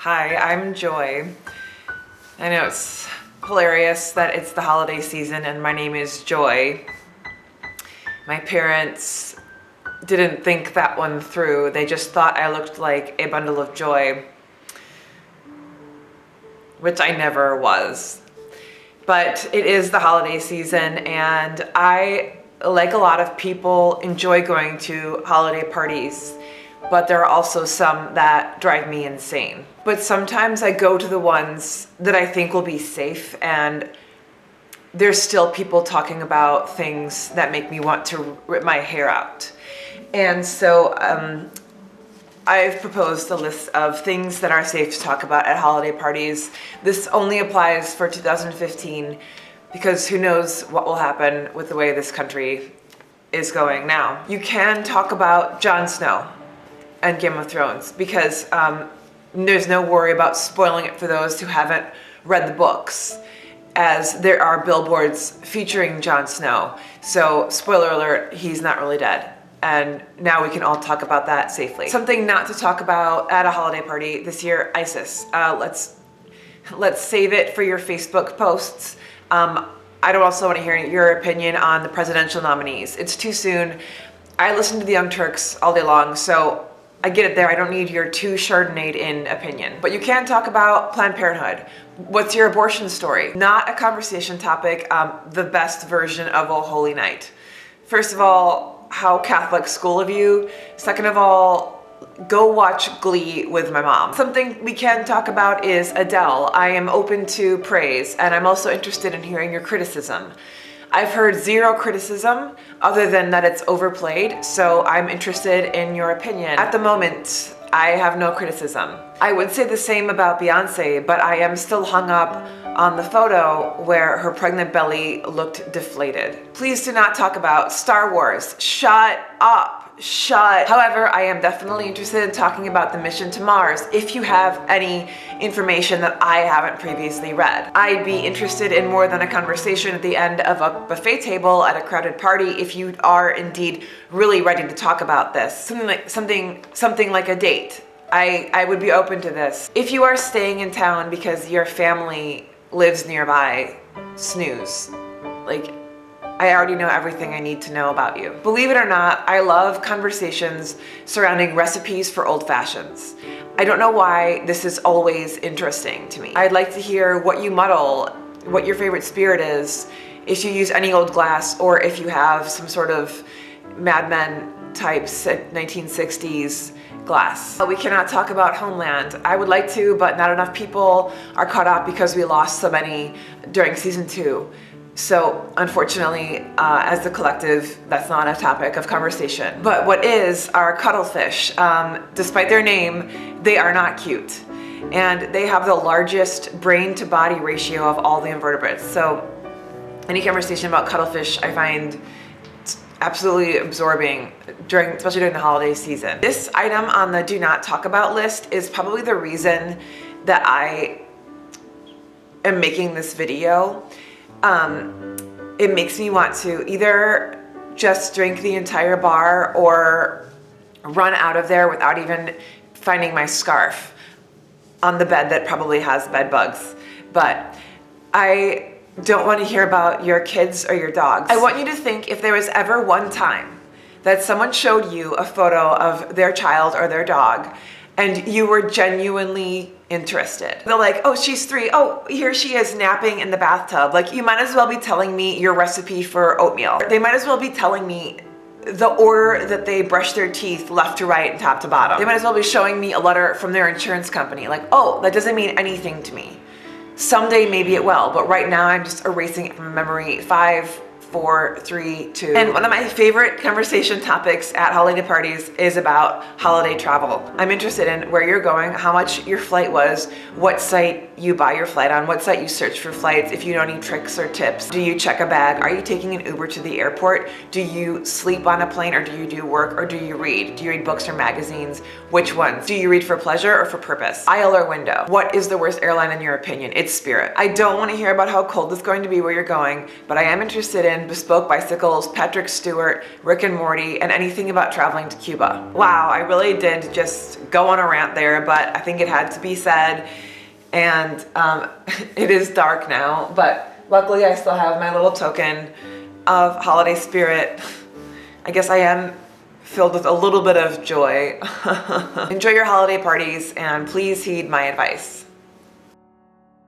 Hi, I'm Joy. I know it's hilarious that it's the holiday season and my name is Joy. My parents didn't think that one through. They just thought I looked like a bundle of joy, which I never was. But it is the holiday season and I, like a lot of people, enjoy going to holiday parties. But there are also some that drive me insane. But sometimes I go to the ones that I think will be safe, and there's still people talking about things that make me want to rip my hair out. And so I've proposed a list of things that are safe to talk about at holiday parties. This only applies for 2015 because who knows what will happen with the way this country is going now. You can talk about Jon Snow and Game of Thrones because there's no worry about spoiling it for those who haven't read the books, as there are billboards featuring Jon Snow. So spoiler alert, he's not really dead. And now we can all talk about that safely. Something not to talk about at a holiday party this year, ISIS. Let's save it for your Facebook posts. I don't also want to hear your opinion on the presidential nominees. It's too soon. I listen to the Young Turks all day long, so I get it there. I don't need your too Chardonnayed in opinion. But you can talk about Planned Parenthood. What's your abortion story? Not a conversation topic, the best version of Oh Holy Night. First of all, how Catholic school of you. Second of all, go watch Glee with my mom. Something we can talk about is Adele. I am open to praise, and I'm also interested in hearing your criticism. I've heard zero criticism other than that it's overplayed, so I'm interested in your opinion. At the moment, I have no criticism. I would say the same about Beyonce, but I am still hung up on the photo where her pregnant belly looked deflated. Please do not talk about Star Wars. Shut up. Shut. However, I am definitely interested in talking about the mission to Mars if you have any information that I haven't previously read. I'd be interested in more than a conversation at the end of a buffet table at a crowded party if you are indeed really ready to talk about this. Something like a date. I would be open to this. If you are staying in town because your family lives nearby, snooze. I already know everything I need to know about you. Believe it or not, I love conversations surrounding recipes for old fashions. I don't know why this is always interesting to me. I'd like to hear what you muddle, what your favorite spirit is, if you use any old glass, or if you have some sort of Mad Men type 1960s glass. We cannot talk about Homeland. I would like to, but not enough people are caught up because we lost so many during season 2. So unfortunately, as the collective, that's not a topic of conversation. But what is are cuttlefish. Despite their name, they are not cute. And they have the largest brain to body ratio of all the invertebrates. So any conversation about cuttlefish, I find absolutely absorbing, especially during the holiday season. This item on the do not talk about list is probably the reason that I am making this video. It makes me want to either just drink the entire bar or run out of there without even finding my scarf on the bed that probably has bed bugs. But I don't want to hear about your kids or your dogs. I want you to think if there was ever one time that someone showed you a photo of their child or their dog and you were genuinely interested. They're like, oh, she's 3. Oh, here she is napping in the bathtub. Like, you might as well be telling me your recipe for oatmeal. They might as well be telling me the order that they brush their teeth left to right and top to bottom. They might as well be showing me a letter from their insurance company. Like, oh, that doesn't mean anything to me. Someday maybe it will, but right now I'm just erasing it from memory. 5, 4, 3, 2. And one of my favorite conversation topics at holiday parties is about holiday travel. I'm interested in where you're going, how much your flight was, what site you buy your flight on, what site you search for flights, if you know any tricks or tips. Do you check a bag? Are you taking an Uber to the airport? Do you sleep on a plane, or do you do work, or do you read? Do you read books or magazines? Which ones? Do you read for pleasure or for purpose? Aisle or window? What is the worst airline in your opinion? It's Spirit. I don't want to hear about how cold it's going to be where you're going, but I am interested in in Bespoke Bicycles, Patrick Stewart, Rick and Morty, and anything about traveling to Cuba. Wow, I really did just go on a rant there, but I think it had to be said. And it is dark now, but luckily I still have my little token of holiday spirit. I guess I am filled with a little bit of joy. Enjoy your holiday parties and please heed my advice.